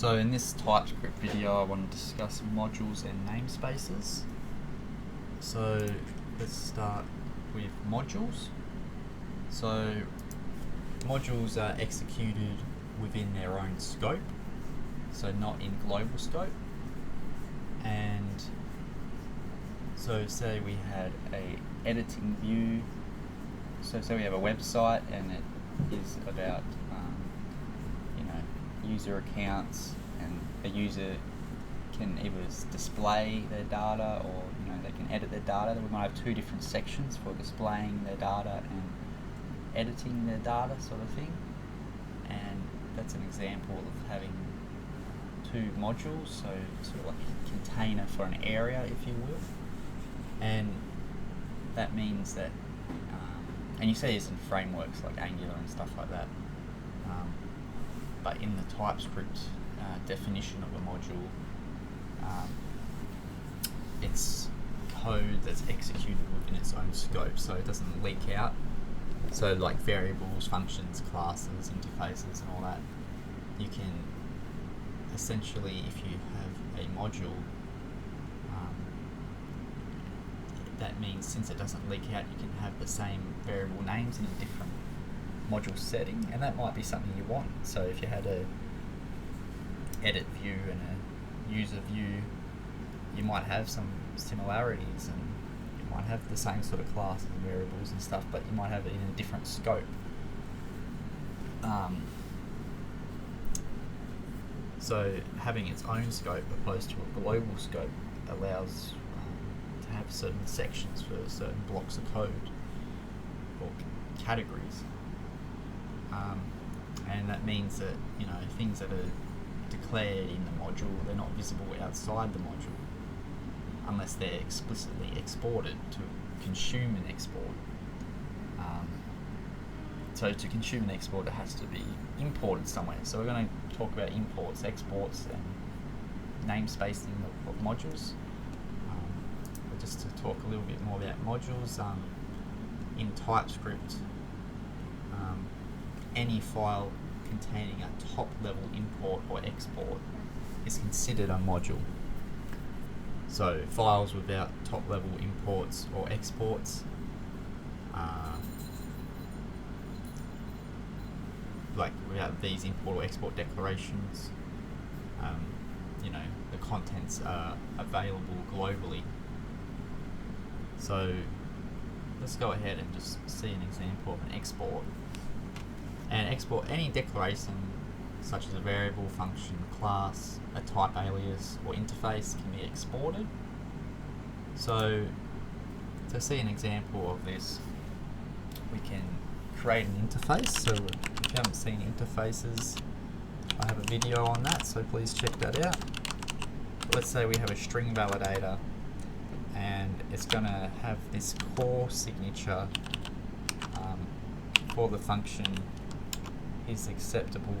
So in this Typescript video I want to discuss modules and namespaces. So let's start with modules. So modules are executed within their own scope, so not in global scope. And so say we had a editing view, so say we have a website and it is about user accounts, and a user can either display their data or they can edit their data. We might have two different sections for displaying their data and editing their data, sort of thing. And that's an example of having two modules, so sort of like a container for an area, if you will. And that means that, and you see this in frameworks like Angular and stuff like that. But in the TypeScript definition of a module, it's code that's executed within its own scope, so it doesn't leak out. So like variables, functions, classes, interfaces and all that, you can essentially, if you have a module, that means since it doesn't leak out, you can have the same variable names in a different module setting, and that might be something you want. So if you had a edit view and a user view, you might have some similarities, and you might have the same sort of classes and variables and stuff, but you might have it in a different scope. So having its own scope opposed to a global scope allows to have certain sections for certain blocks of code or categories. And that means that things that are declared in the module, they're not visible outside the module unless they're explicitly exported to consume and export. So to consume and export, it has to be imported somewhere. So we're going to talk about imports, exports, and namespacing of modules. But just to talk a little bit more about modules, in TypeScript, any file containing a top-level import or export is considered a module. So files without top-level imports or exports, like without these import or export declarations, the contents are available globally. So let's go ahead and just see an example of an export. And export any declaration such as a variable, function, class, a type alias or interface can be exported. So to see an example of this, we can create an interface. So if you haven't seen interfaces, I have a video on that, so please check that out. Let's say we have a string validator, and it's going to have this core signature for the function is acceptable,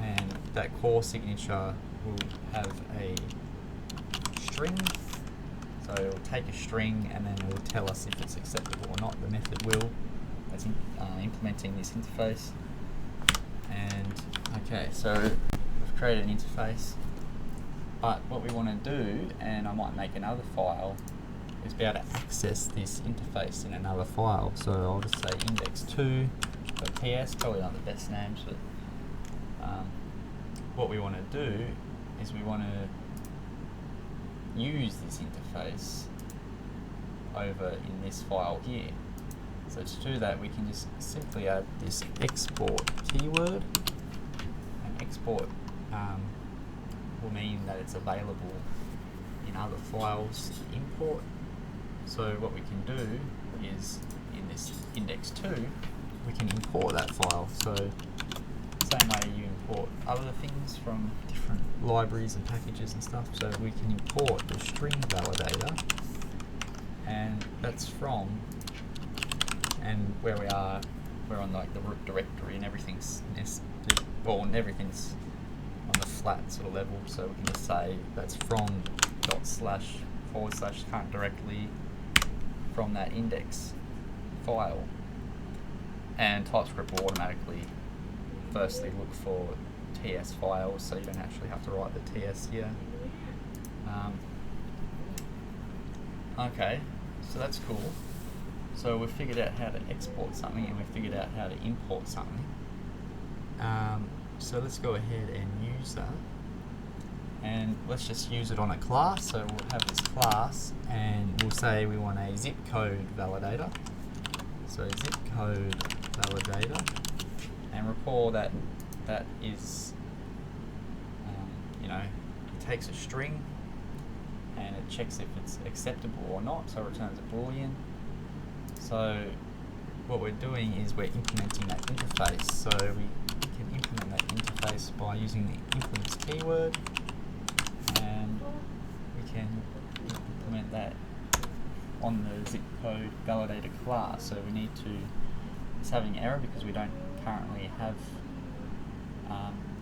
and that core signature will have a string. So it will take a string and then it will tell us if it's acceptable or not. The method will, that's implementing this interface. And okay, so we've created an interface, but what we want to do, and I might make another file, is be able to access this interface in another file. So I'll just say index2.ps, probably not the best names, but what we want to do is we want to use this interface over in this file here. So to do that, we can just simply add this export keyword, and export will mean that it's available in other files to import. So what we can do is, in this index2, we can import that file. So same way you import other things from different libraries and packages and stuff. So we can import the string validator, and that's from, and where we are, we're on like the root directory, and everything's nested, well, and everything's on the flat sort of level. So we can just say that's from / current directly from that index file, and TypeScript will automatically firstly look for TS files, so you don't actually have to write the TS here. Okay, so that's cool. So we've figured out how to export something, and we've figured out how to import something. So let's go ahead and use that. And let's just use it on a class. So we'll have this class, and we'll say we want a zip code validator. So zip code validator, and recall that that is, you know, it takes a string and it checks if it's acceptable or not, so it returns a boolean. So what we're doing is we're implementing that interface. So we can implement that interface by using the implements keyword, and we can implement that on the zip code validator class. So we need to, it's having error because we don't currently have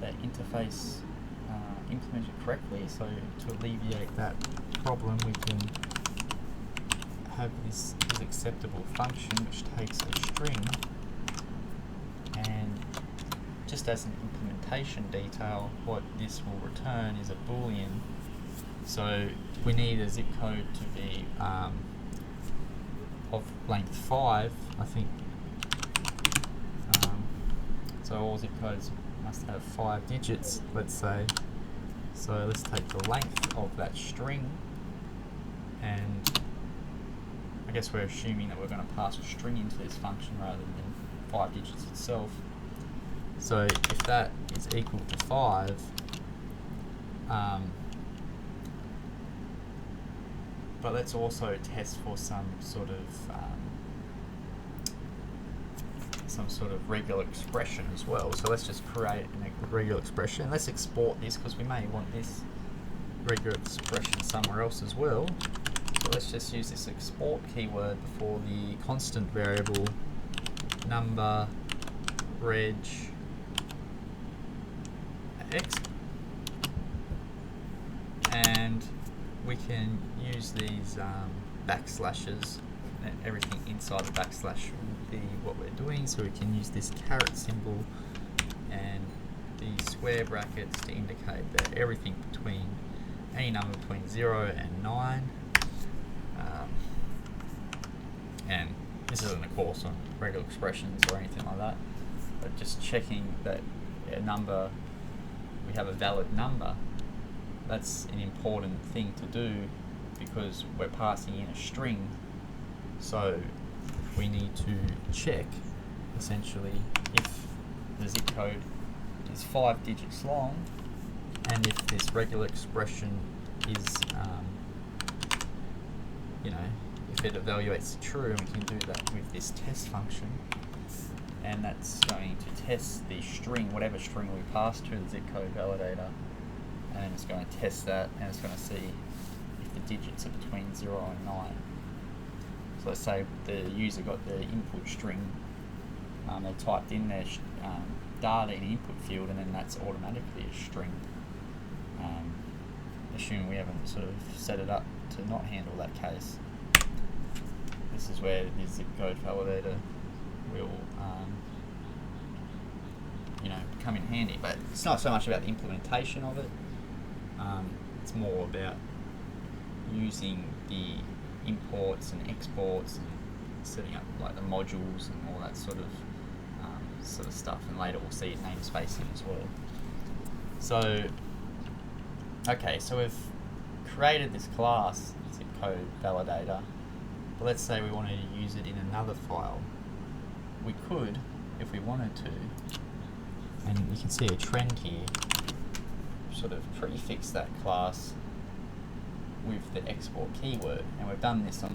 that interface implemented correctly. So to alleviate that problem, we can have this is acceptable function which takes a string, and just as an implementation detail, what this will return is a boolean. So we need a zip code to be of length 5, I think. So all zip codes must have 5 digits, let's say. So let's take the length of that string, and I guess we're assuming that we're going to pass a string into this function rather than 5 digits itself. So if that is equal to 5, but let's also test for some sort of regular expression as well. So let's just create a regular expression. Let's export this because we may want this regular expression somewhere else as well. So let's just use this export keyword before the constant variable number reg x, and we can use these backslashes, and everything inside the backslash will be what we're doing. So we can use this caret symbol and the square brackets to indicate that everything between any number between 0 and 9, and this isn't a course on regular expressions or anything like that, but just checking that a number, we have a valid number. That's an important thing to do because we're passing in a string. So we need to check essentially if the zip code is 5 digits long, and if this regular expression is, you know, if it evaluates true, and we can do that with this test function, and that's going to test the string, whatever string we pass to the zip code validator, and it's going to test that, and it's going to see if the digits are between 0 and 9. So let's say the user got the input string, they typed in their data in the input field, and then that's automatically a string. Assuming we haven't sort of set it up to not handle that case. This is where the zip code validator will you know, come in handy, but it's not so much about the implementation of it. It's more about using the imports and exports and setting up like the modules and all that sort of stuff, and later we'll see namespacing as well. So okay, so we've created this class zip code validator, but let's say we wanted to use it in another file. We could, if we wanted to, and you can see a trend here, sort of prefix that class with the export keyword, and we've done this on,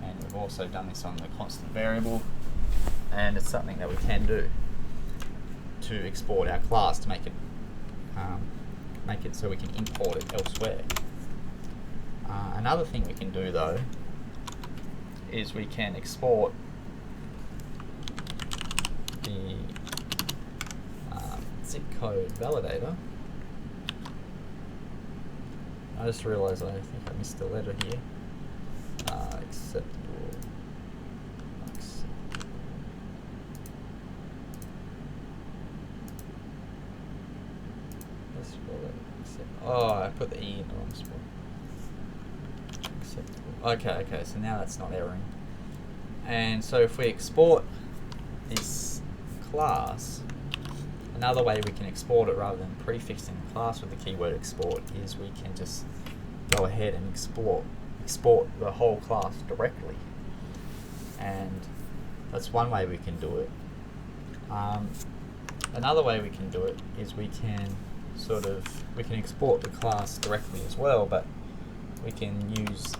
and we've also done this on the constant variable, and it's something that we can do to export our class to make it so we can import it elsewhere. Another thing we can do though is we can export the zip code validator. I just realized I think I missed a letter here. Acceptable. Oh, I put the E in the wrong spot. Acceptable. Okay, so now that's not erroring. And so if we export this class, another way we can export it rather than prefixing the class with the keyword export is we can just go ahead and export the whole class directly. And that's one way we can do it. Another way we can do it is we can export the class directly as well, but we can use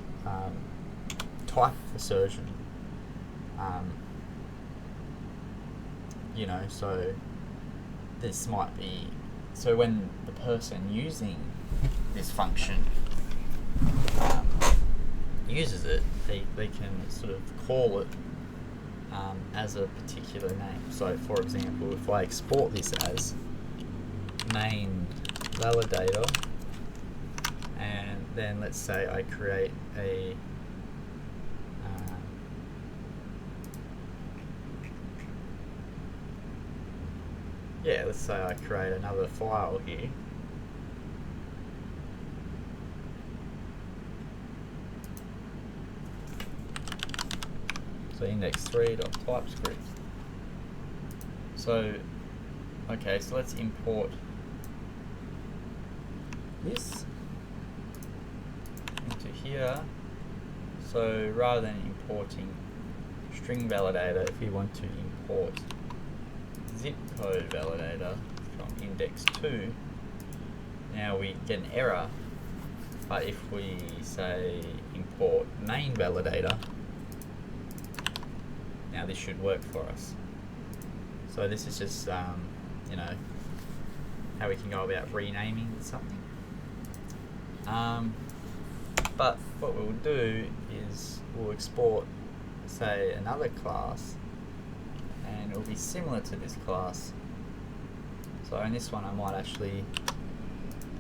type assertion. So this might be, so when the person using this function uses it, they can sort of call it as a particular name. So for example, if I export this as main validator, and then let's say I create a let's say I create another file here. So index3.typescript. So, okay, so let's import this into here. So rather than importing string validator, if we want to import zip code validator from index2, now we get an error. But if we say import main validator, now this should work for us. So this is just how we can go about renaming something. But what we'll do is we'll export, say, another class, and it will be similar to this class. So in this one I might actually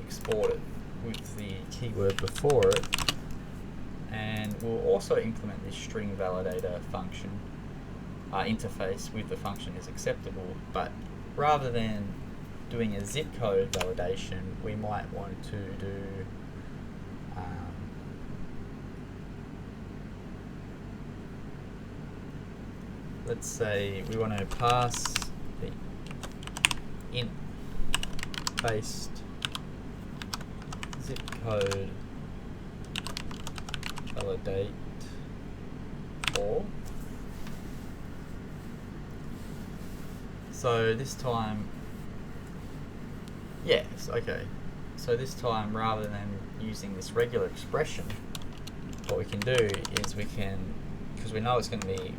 export it with the keyword before it, and we'll also implement this string validator function interface with the function is acceptable, but rather than doing a zip code validation, we might want to do let's say we want to pass the int based zip code validate for. So this time, yes, okay. So this time, rather than using this regular expression, what we can do is we can, because we know it's going to be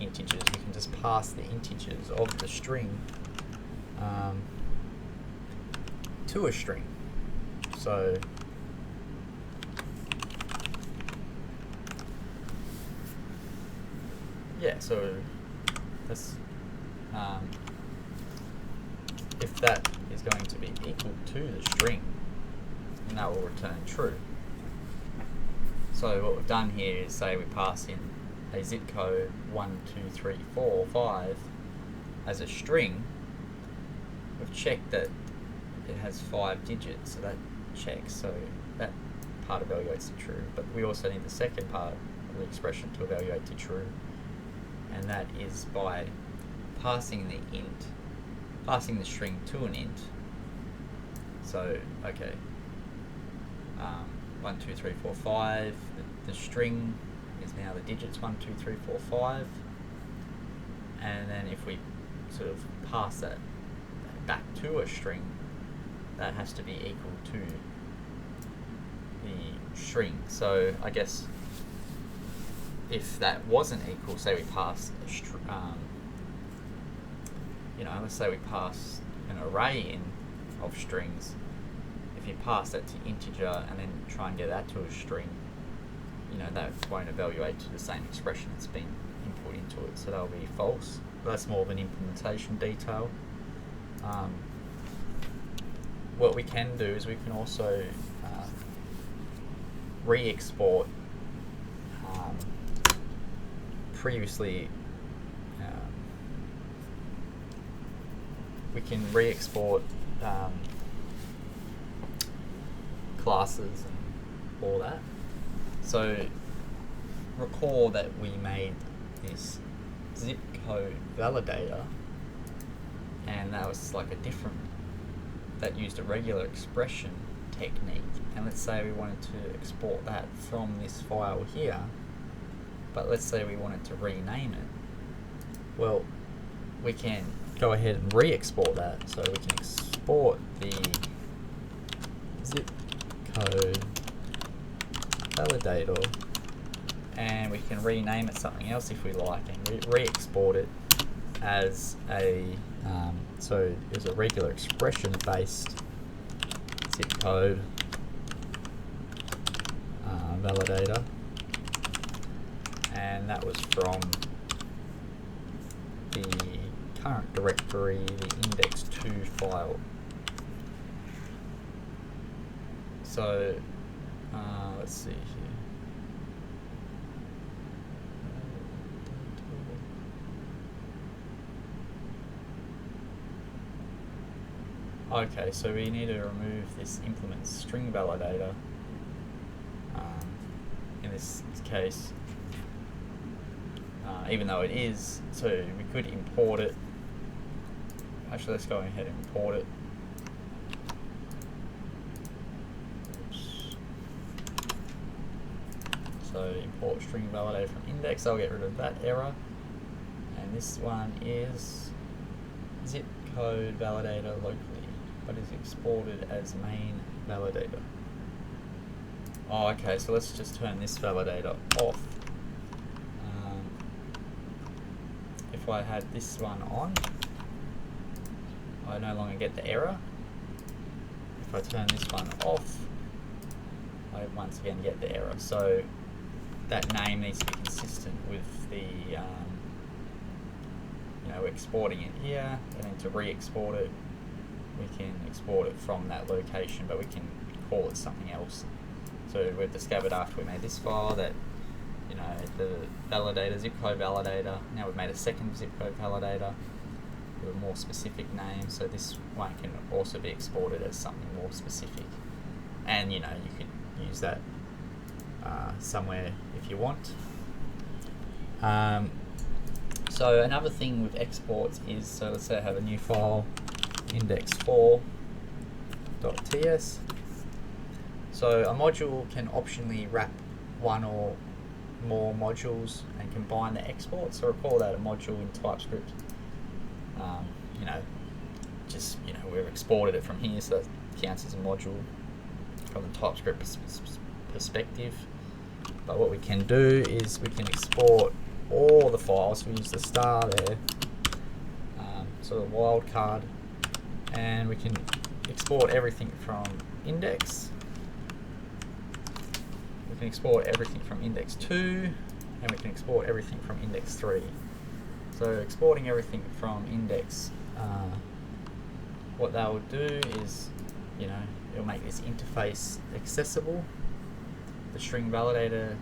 integers, we can just pass the integers of the string to a string. So so that's if that is going to be equal to the string, then that will return true. So what we've done here is say we pass in a zip code 1, 2, 3, 4, 5 as a string. We've checked that it has 5 digits, so that checks, so that part evaluates to true. But we also need the second part of the expression to evaluate to true, and that is by passing the string to an int. So okay, 1, 2, 3, 4, 5. The string is now the digits 1, 2, 3, 4, 5, and then if we sort of pass that back to a string, that has to be equal to the string. So I guess if that wasn't equal, say we pass a let's say we pass an array in of strings. If you pass that to integer and then try and get that to a string, that won't evaluate to the same expression that's been input into it, so that'll be false. But that's more of an implementation detail. What we can do is we can also re-export previously. We can re-export classes and all that. So recall that we made this zip code validator, and that was like that used a regular expression technique. And let's say we wanted to export that from this file here, but let's say we wanted to rename it. Well, we can go ahead and re-export that. So we can export the zip code validator, and we can rename it something else if we like, and re-export it as a so it's a regular expression based zip code validator, and that was from the current directory, the index2 file. So let's see here. Okay, so we need to remove this implement string validator. In this case, even though it is, so we could import it. Actually, let's go ahead and import it. Oops. So import string validator from index. I'll get rid of that error. And this one is zip code validator locally, but is exported as main validator. Oh, okay, so let's just turn this validator off. If I had this one on, I no longer get the error. If I turn this one off, I once again get the error. So that name needs to be consistent with the, we're exporting it here, and then to re-export it, we can export it from that location, but we can call it something else. So we've discovered after we made this file that, the validator, zip code validator, now we've made a second zip code validator with a more specific name, so this one can also be exported as something more specific. And you could use that somewhere if you want. So another thing with exports is, so let's say I have a new file, index4.ts. So a module can optionally wrap one or more modules and combine the exports. So recall that a module in Typescript, we've exported it from here, so that counts as a module from the TypeScript perspective. But what we can do is we can export all the files. We use the star there, sort of wildcard, and we can export everything from index. We can export everything from index 2, and we can export everything from index 3. So exporting everything from index, what that will do is, it'll make this interface accessible. The string validator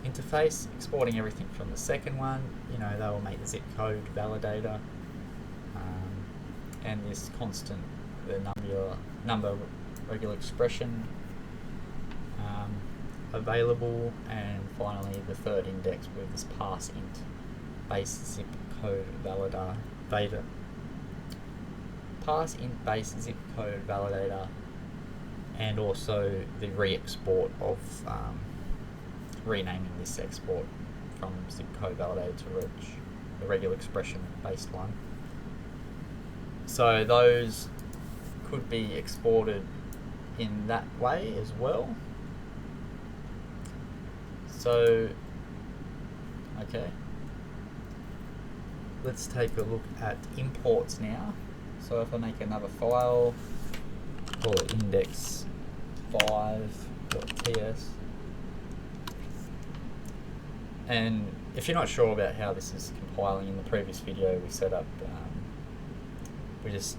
interface, exporting everything from the second one, that will make the zip code validator, and this constant, the number regular expression available, and finally the third index with this parse int base zip code validator. Parse int base zip code validator, and also the re-export of renaming this export from zip code validator to the regular expression based one. So those could be exported in that way as well. So, okay, let's take a look at imports now. So if I make another file, call it index5.ts, and if you're not sure about how this is compiling, in the previous video we set up, we just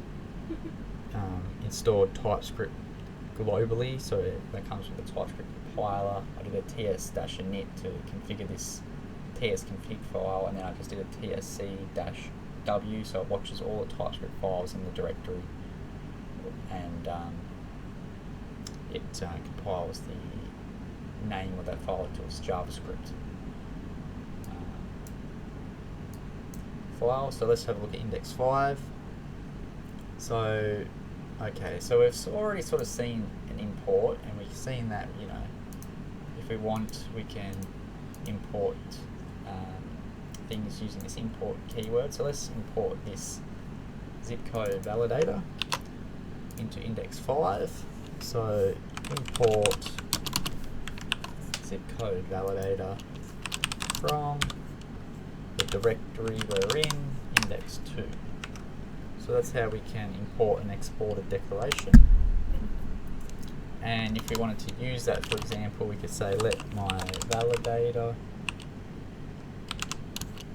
installed TypeScript globally, so that comes with a TypeScript compiler. I did a ts-init to configure this tsconfig file, and then I just did a tsc-w, so it watches all the TypeScript files in the directory, and it compiles the name of that file to its JavaScript file. So let's have a look at index 5. So, okay, so we've already sort of seen an import, and we've seen that, you know, if we want, we can import things using this import keyword. So let's import this zip code validator into index 5. So import zip code validator from the directory we're in, index 2. So that's how we can import and export a declaration. And if we wanted to use that, for example, we could say let my validator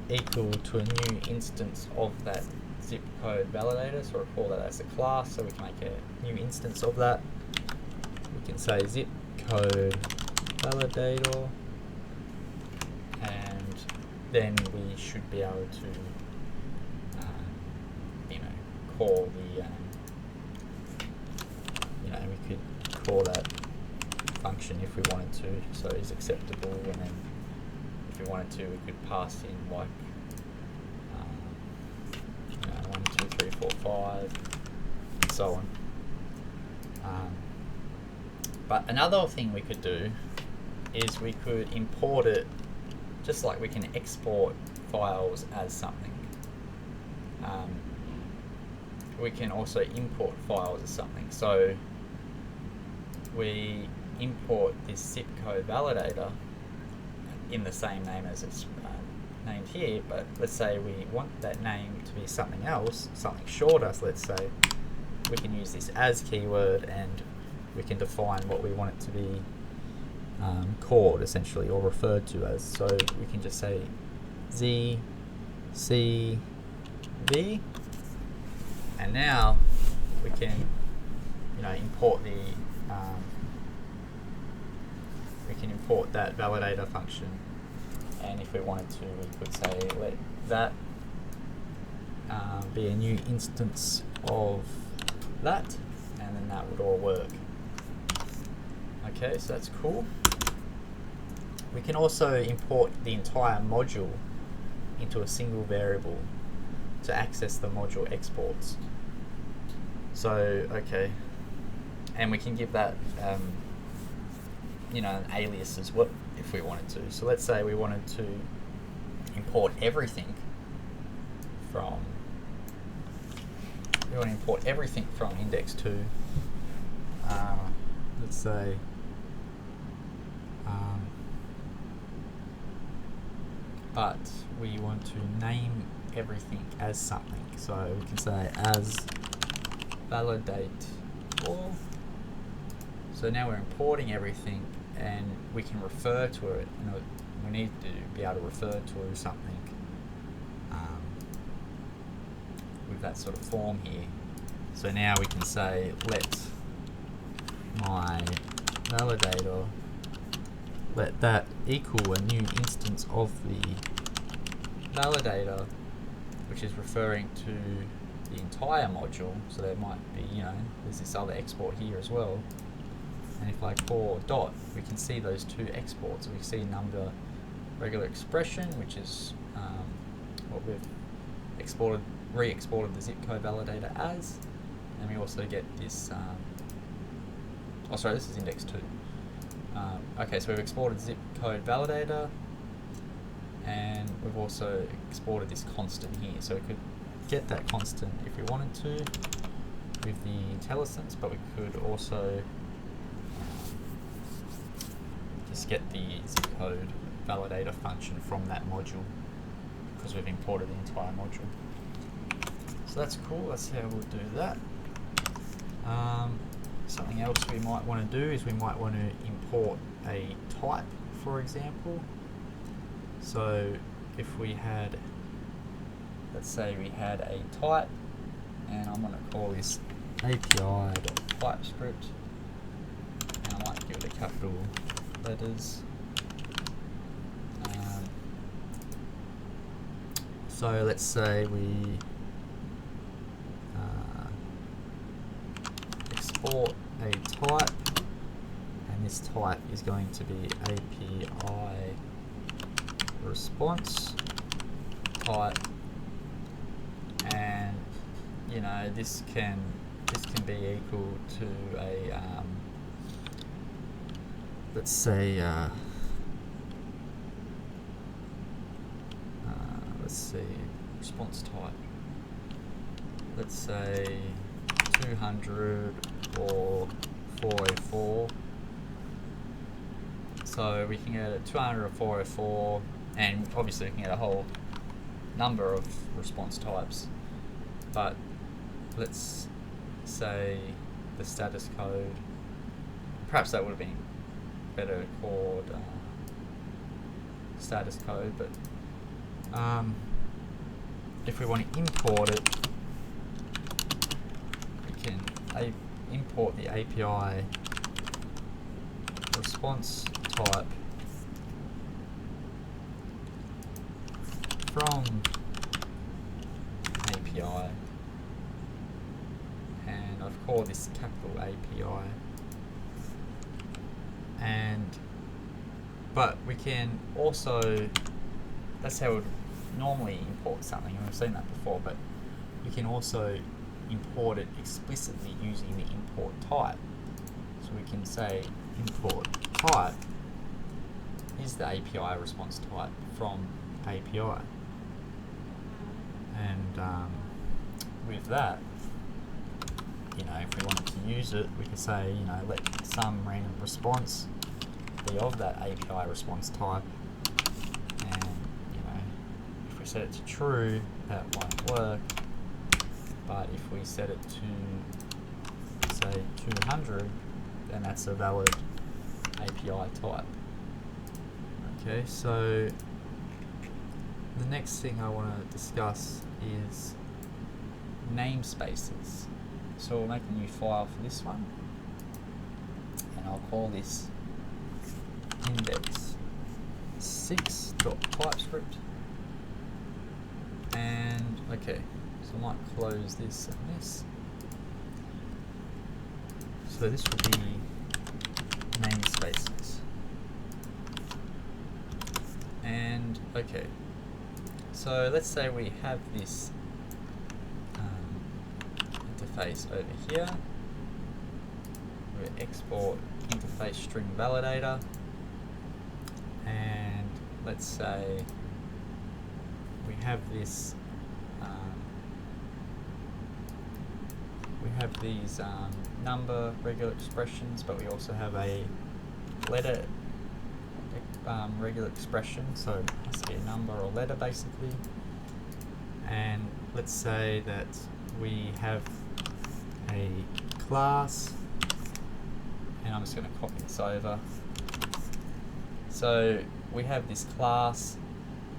equal to a new instance of that zip code validator. So we'll call that as a class, so we can make a new instance of that. We can say zip code validator, and then we should be able to you know, call the you know, we could call that function if we wanted to, so it's acceptable, and then if we wanted to, we could pass in like you know, 1, 2, 3, 4, 5, and so on. But another thing we could do is we could import it just like we can export files as something. We can also import files as something. So we import this zip code validator in the same name as it's named here, but let's say we want that name to be something else, something shorter. So let's say we can use this as keyword, and we can define what we want it to be called, essentially, or referred to as. So we can just say Z, C, V, and now we can, you know, import the we can import that validator function, and if we wanted to, we could say let that be a new instance of that, and then that would all work. Okay, so that's cool. We can also import the entire module into a single variable to access the module exports. So, okay, and we can give that you know, an alias as well if we wanted to. So let's say we wanted to import everything from index 2. Let's say but we want to name everything as something. So we can say as validate all. So now we're importing everything, and we can refer to it. You know, we need to be able to refer to something with that sort of form here. So now we can say let my validator, let that equal a new instance of the validator, which is referring to the entire module. So there might be, you know, there's this other export here as well. And if I call dot, we can see those two exports. We see number regular expression, which is what we've exported, re-exported the zip code validator as, and we also get this. Oh, sorry, this is index 2. Okay, so we've exported zip code validator, and we've also exported this constant here. So we could get that constant if we wanted to with the IntelliSense, but we could also just get the zip code validator function from that module, because we've imported the entire module. So that's cool, that's how we'll do that. Something else we might want to do is we might want to import a type, for example. So if we had, let's say we had a type, and I'm going to call this API.TypeScript, and I might give it a capital letters. So let's say we export a type this type is going to be API response type, and you know this can be equal to a let's say response type. Let's say 200 or 404. So we can get a 200 or 404, and obviously we can get a whole number of response types. But let's say the status code, perhaps that would have been better called status code, but if we want to import it, we can import the API response type from API, and I've called this capital API, but we can also, that's how we would normally import something, and we've seen that before, but we can also import it explicitly using the import type. So we can say import type is the API response type from API, and with that, you know, if we wanted to use it, we could say, you know, let some random response be of that API response type, and you know, if we set it to true, that won't work. But if we set it to say 200, then that's a valid API type. Okay, so the next thing I want to discuss is namespaces. So we'll make a new file for this one, and I'll call this index6.typescript. And okay, so I might close this and this. So this will be namespaces. And okay, so let's say we have this interface over here. We export interface string validator, and let's say we have this. We have these number regular expressions, but we also have a letter regular expression, so it has to be a number or letter basically. And let's say that we have a class, and I'm just going to copy this over. So we have this class,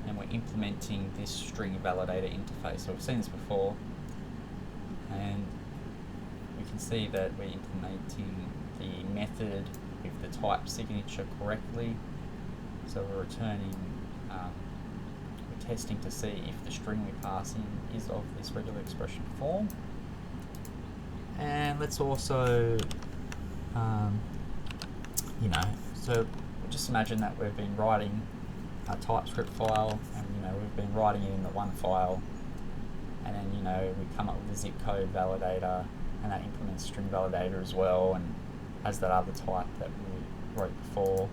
and we're implementing this string validator interface. So we've seen this before, and we can see that we're implementing the method with the type signature correctly. So we're returning, we're testing to see if the string we pass in is of this regular expression form. And let's also, you know, so just imagine that we've been writing a TypeScript file, and you know, we've been writing it in the one file, and then you know, we come up with the zip code validator, and that implements string validator as well, and has that other type that we wrote before.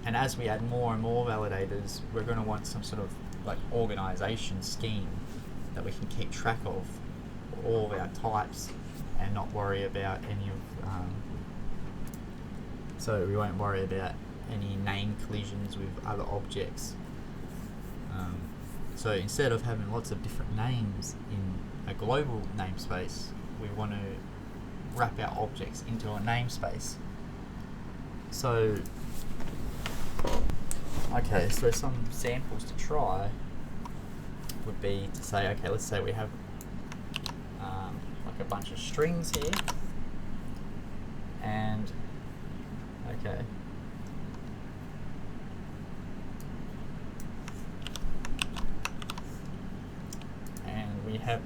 And as we add more and more validators, we're going to want some sort of like organization scheme that we can keep track of all of our types and not worry about any of, so we won't worry about any name collisions with other objects. So instead of having lots of different names in a global namespace, we want to wrap our objects into a namespace. So, okay, so some samples to try would be to say, okay, let's say we have like a bunch of strings here, and okay, and we have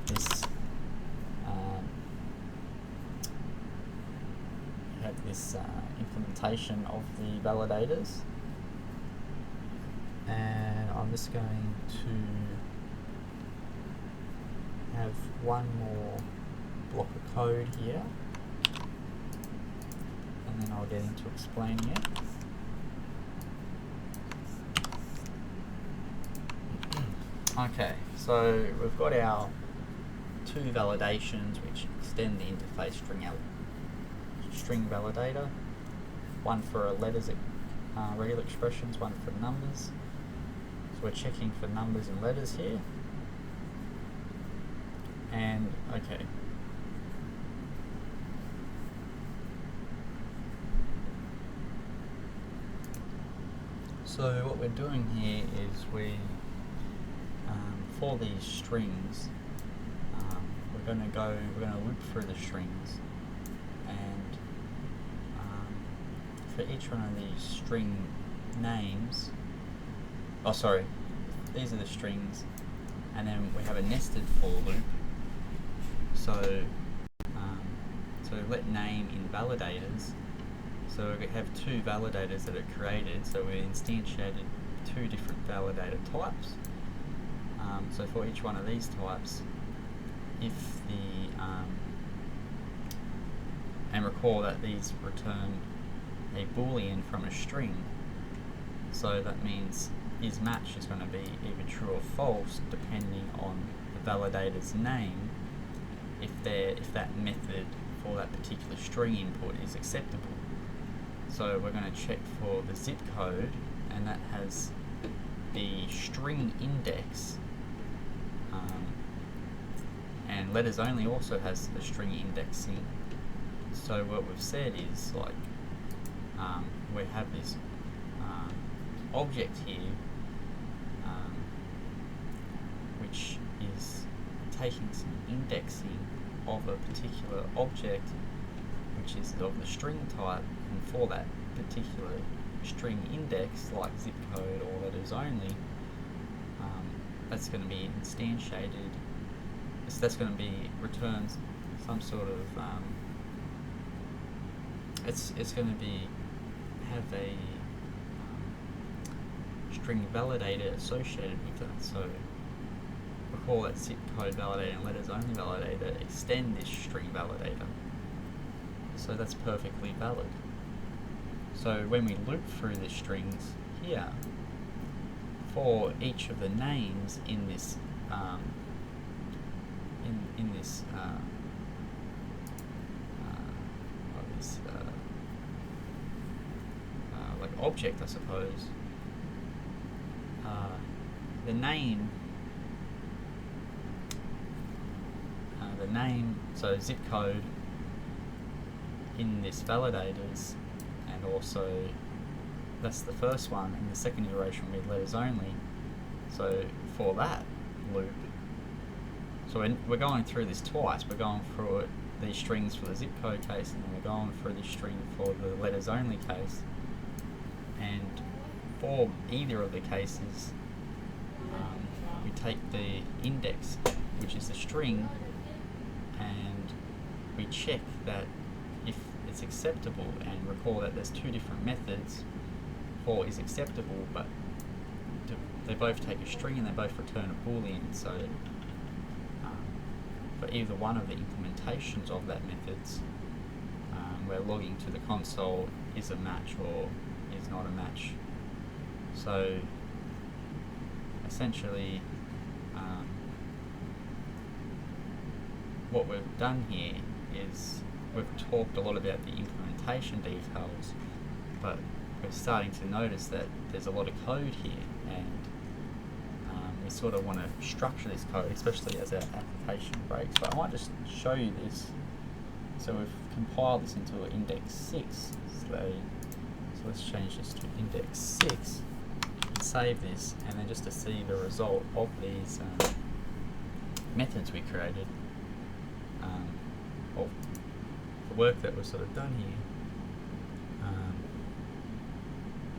this implementation of the validators, and I'm just going to have one more block of code here, and then I'll get into explaining it. Okay, so we've got our two validations which extend the interface string validator, one for letters, regular expressions, one for numbers. So we're checking for numbers and letters here. And okay. So what we're doing here is for these strings, we're going to loop through the strings, and for each one of these string names, these are the strings, and then we have a nested for loop. So let name in validators. So we have two validators that are created, so we instantiated two different validator types. So for each one of these types, if the and recall that these return a boolean from a string, so that means isMatch is going to be either true or false depending on the validator's name, if that method for that particular string input is acceptable. So we're going to check for the zip code, and that has the string index, and letters only also has the string indexing. So what we've said is, like, we have this object here, which is taking some indexing of a particular object, which is of the string type, and for that particular string index, like zip code or letters only, that's going to be instantiated. So that's going to be returns some sort of it's going to be have a string validator associated with that. So recall that zip code validator and letters only validator extend this string validator. So that's perfectly valid. So when we loop through the strings here, for each of the names in this like object, I suppose, the name, so zip code in this validators, and also that's the first one, and the second iteration will be letters only. So for that loop, so we're going through this twice. We're going through these strings for the zip code case, and then we're going through this string for the letters only case. And for either of the cases, we take the index, which is the string, and we check that if it's acceptable, and recall that there's two different methods for is acceptable, but they both take a string and they both return a boolean. So for either one of the implementations of that methods, we're logging to the console is a match or is not a match. So essentially, what we've done here is we've talked a lot about the implementation details, but we're starting to notice that there's a lot of code here, and we sort of want to structure this code, especially as our application breaks. But I might just show you this. So we've compiled this into an index 6. So let's change this to index 6, save this, and then just to see the result of these methods we created, of the work that was sort of done here.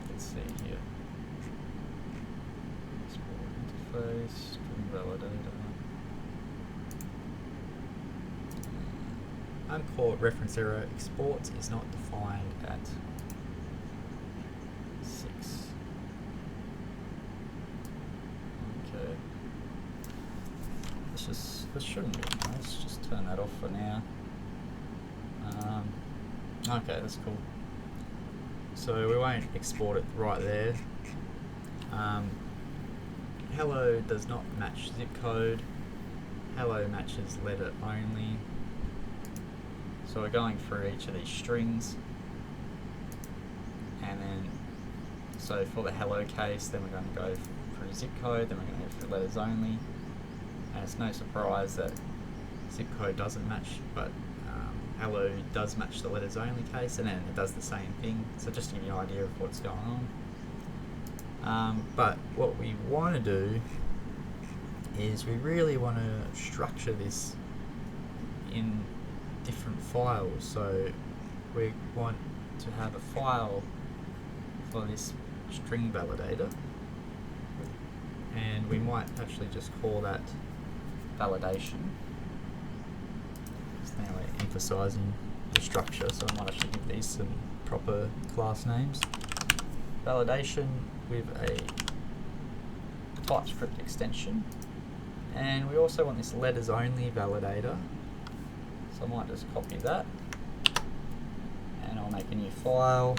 Let's see here. Export interface, string validator. uncaught reference error exports is not defined at 6. Okay. This shouldn't be nice. Let's just turn that off for now. Okay, that's cool. So we won't export it right there. Hello does not match zip code. Hello matches letter only. So we're going through each of these strings, and then so for the hello case, then we're going to go through zip code, then we're going to go through letters only. And it's no surprise that zip code doesn't match, but hello does match the letters only case, and then it does the same thing. So just to give you an idea of what's going on. But what we want to do is we really want to structure this in different files. So we want to have a file for this string validator, and we might actually just call that validation. So now we're emphasizing the structure, so I might actually give these some proper class names. Validation with a Typescript extension, and we also want this letters only validator, so I might just copy that and I'll make a new file,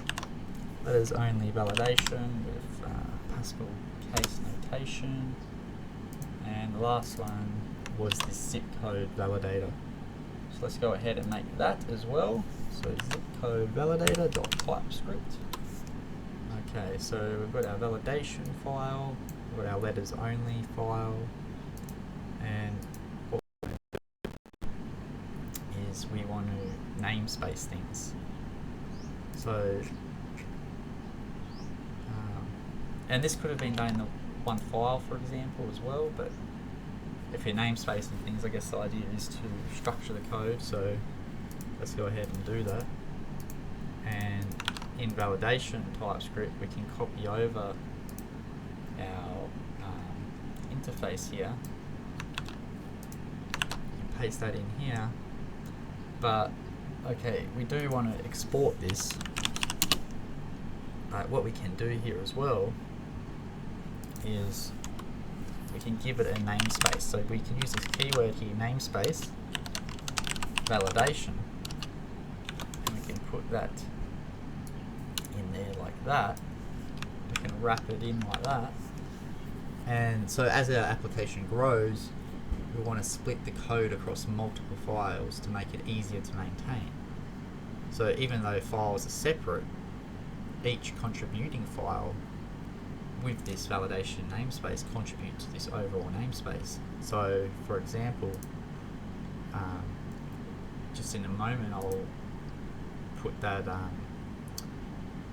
letters only validation with Pascal case notation, and the last one was this zip code validator. So let's go ahead and make that as well. So zip code validator.typescript. Okay, so we've got our validation file, we've got our letters only file, and what we want to do is we want to namespace things. So, and this could have been done in the one file, for example, as well, but if you're namespacing things, I guess the idea is to structure the code, so let's go ahead and do that. And in validation TypeScript, we can copy over our interface here and paste that in here. But okay, we do want to export this. What we can do here as well is we can give it a namespace. So we can use this keyword here, namespace validation, and we can put that in there like that. We can wrap it in like that, and so as our application grows, we want to split the code across multiple files to make it easier to maintain. So even though files are separate, each contributing file with this validation namespace contributes to this overall namespace. So for example, just in a moment I'll put that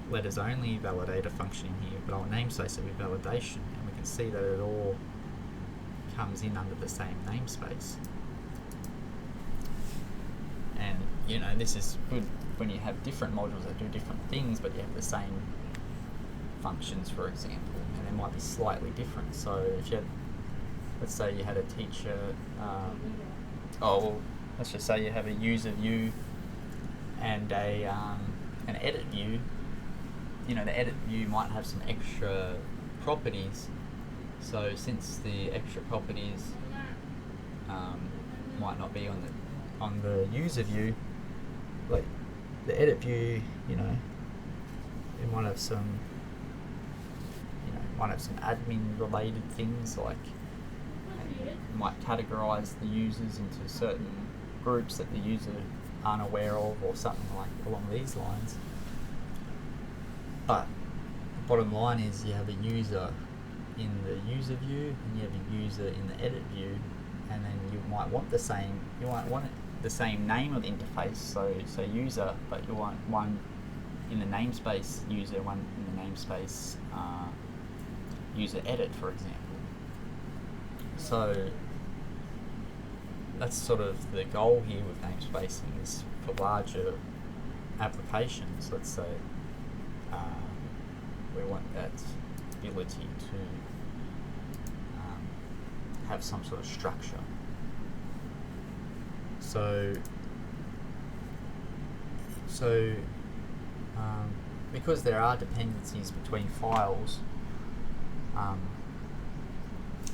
letters only validator function in here, but I'll namespace it with validation, and we can see that it all comes in under the same namespace. And you know, this is good when you have different modules that do different things, but you have the same functions, for example, and they might be slightly different. So if you had, let's say you had a teacher, let's just say you have a user view and an edit view. You know, the edit view might have some extra properties. So since the extra properties might not be on the user view, like the edit view, you know, it might have some, might have some admin related things, like it might categorize the users into certain groups that the user aren't aware of, or something like along these lines. But the bottom line is you have a user in the user view and you have a user in the edit view, and then you might want the same, the same name of the interface, so user, but you want one in the namespace user, one in the namespace user edit, for example. So that's sort of the goal here with namespacing, is for larger applications. Let's say we want that ability to have some sort of structure. So So because there are dependencies between files,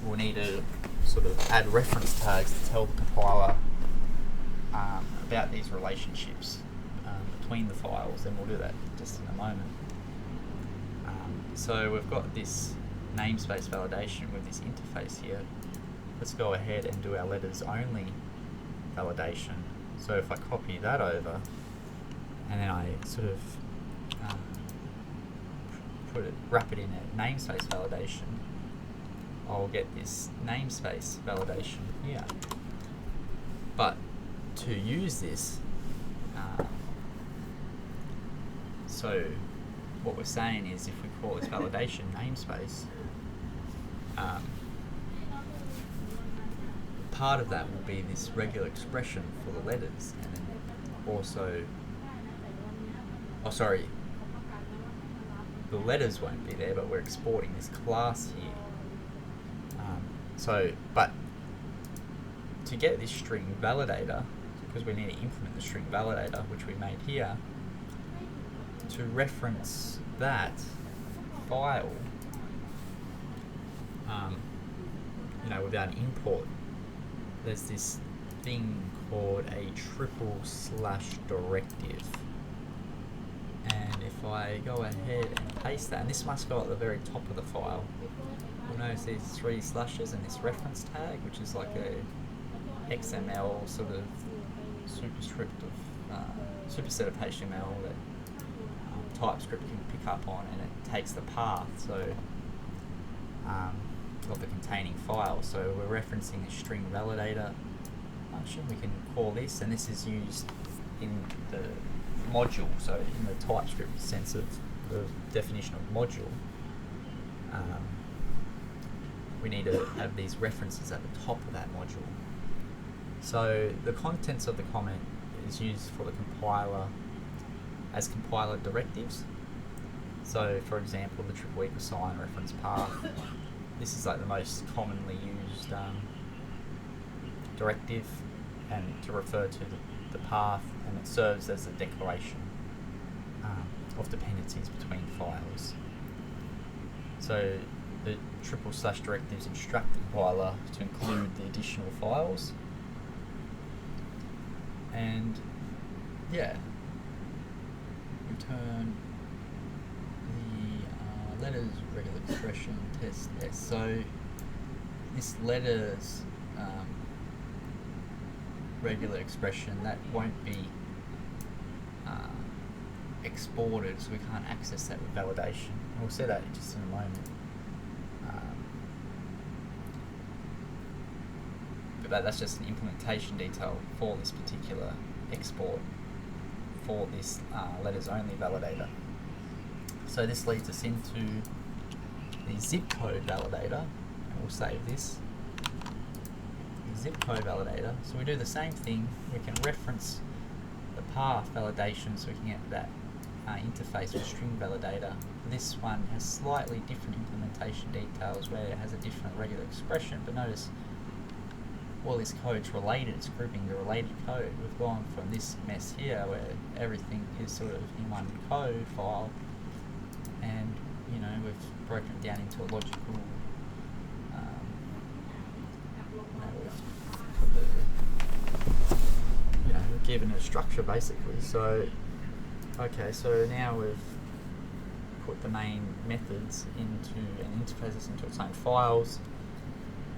we'll need to sort of add reference tags to tell the compiler about these relationships between the files, and we'll do that just in a moment. So we've got this namespace validation with this interface here. Let's go ahead and do our letters only validation. So if I copy that over and then I sort of wrap it in a namespace validation, I'll get this namespace validation here. But to use this, so what we're saying is if we call this validation namespace, part of that will be this regular expression for the letters, and then also, the letters won't be there, but we're exporting this class here. But to get this string validator, because we need to implement the string validator, which we made here, to reference that file, without an import, there's this thing called a /directive. And if I go ahead and paste that, and this must go at the very top of the file, you'll notice these 3 slashes and this reference tag, which is like a XML sort of superset of HTML that Typescript can pick up on, and it takes the path of the containing file. So we're referencing a string validator function. We can call this, and this is used in the module, so in the TypeScript sense of the definition of module. We need to have these references at the top of that module. So the contents of the comment is used for the compiler as compiler directives. So for example, the triple equal sign reference path, this is like the most commonly used directive, and to refer to the path, and it serves as a declaration of dependencies between files. So the / directives instruct the compiler to include the additional files, and return the letters regular expression test S. So this letters regular expression, that won't be exported, so we can't access that with validation. We'll see that just in a moment. But that's just an implementation detail for this particular export for this letters only validator. So this leads us into the zip code validator, and we'll save this. The zip code validator. So we do the same thing. We can reference the path validation, so we can get that interface with string validator. This one has slightly different implementation details where it has a different regular expression, but notice all this code's related, it's grouping the related code. We've gone from this mess here where everything is sort of in one code file, and we've broken it down into a logical, we've given it a structure basically. So so now we've put the main methods into and interfaces into its own files.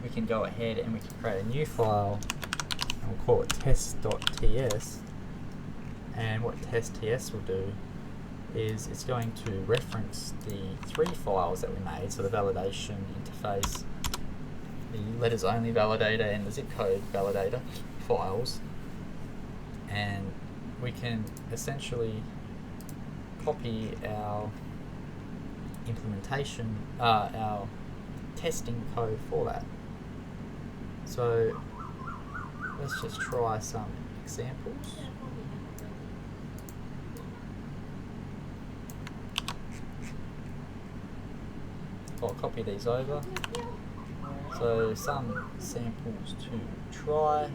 We can go ahead and we can create a new file, and we'll call it test.ts. And what test.ts will do is it's going to reference the 3 files that we made, so the validation interface, the letters only validator, and the zip code validator files. And we can essentially copy our implementation, our testing code for that. So let's just try some examples. I'll copy these over. So some samples to try.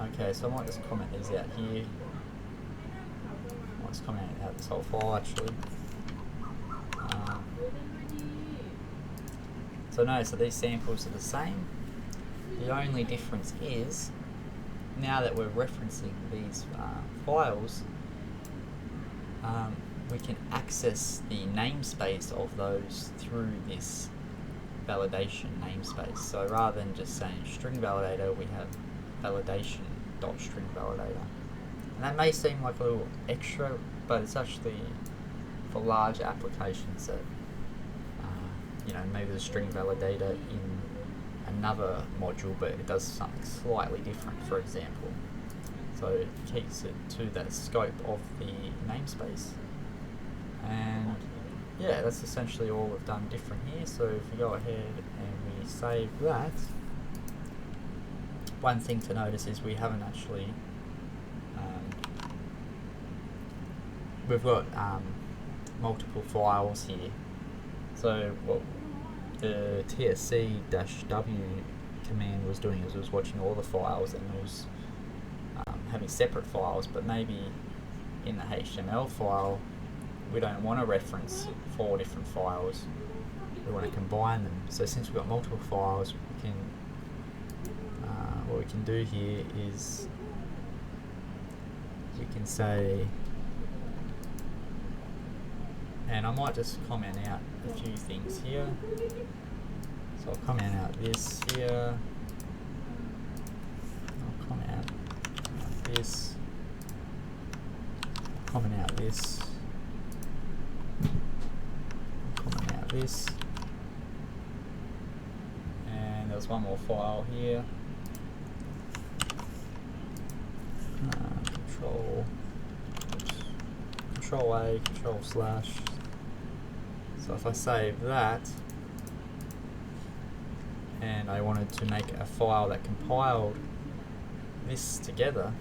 Okay, so I might just comment these out here. let's comment out this whole file actually. So notice that these samples are the same. The only difference is, now that we're referencing these files, we can access the namespace of those through this validation namespace. So rather than just saying string validator, we have validation.string validator. And that may seem like a little extra, but it's actually for large applications that, you know, maybe there's a string validator in another module, but it does something slightly different, for example. So it keeps it to the scope of the namespace. And yeah, that's essentially all we've done different here. So if we go ahead and we save that, one thing to notice is we haven't actually, we've got multiple files here. So what the tsc-w command was doing is it was watching all the files, and it was having separate files, but maybe in the HTML file we don't want to reference 4 different files, we want to combine them. So since we've got multiple files, we can what we can do here is you can say, and I might just comment out a few things here. So I'll comment out this here, I'll comment out this, comment out this, comment out this, and there's one more file here. Control A, Control /. So if I save that, and I wanted to make a file that compiled this together,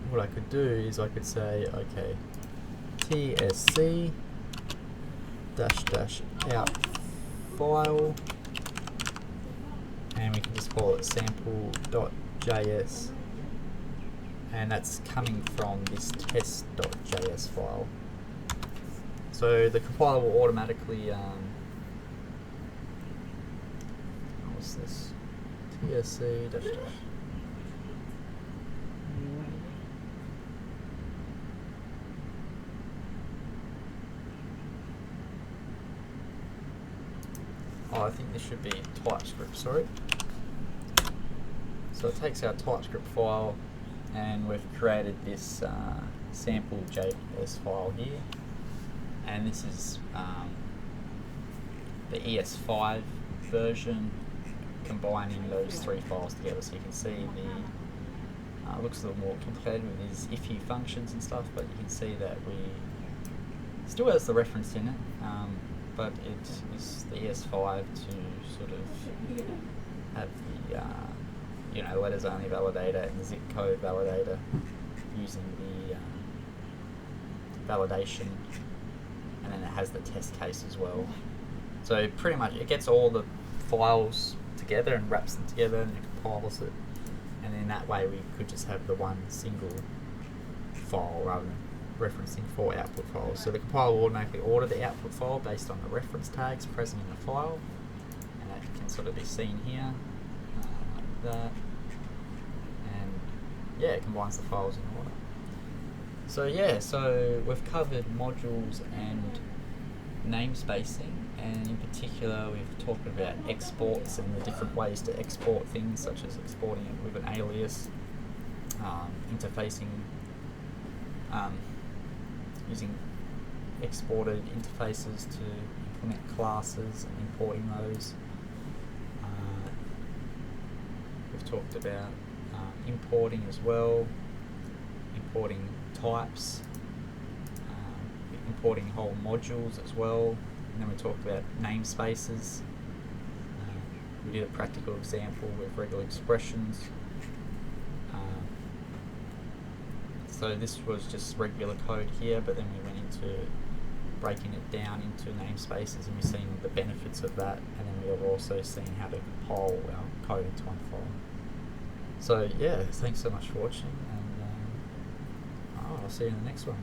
what I could do is I could say, okay, tsc --out file, and we can just call it sample.js, and that's coming from this test.js file. So the compiler will automatically, what's this? tsc --. Oh, I think this should be Typescript, sorry. So it takes our Typescript file, and we've created this sample.js file here, and this is the ES5 version combining those 3 files together. So you can see the looks a little more complicated with these if-you functions and stuff, but you can see that we still has the reference in it, but it is the ES5 to sort of have the you know, letters only validator and the zip code validator using the validation, and then it has the test case as well. So pretty much it gets all the files together and wraps them together and it compiles it, and then that way we could just have the one single file rather than referencing 4 output files. So the compiler will automatically order the output file based on the reference tags present in the file, and that can sort of be seen here, like that, and yeah, it combines the files in order. So yeah, so we've covered modules and namespacing, and in particular we've talked about exports and the different ways to export things, such as exporting it with an alias, interfacing, using exported interfaces to implement classes and importing those. We've talked about importing as well, importing types, importing whole modules as well, and then we talked about namespaces. We did a practical example with regular expressions. So this was just regular code here, but then we went into breaking it down into namespaces, and we've seen the benefits of that, and then we've also seen how to compile our code into one file. So yeah, thanks so much for watching, and I'll see you in the next one.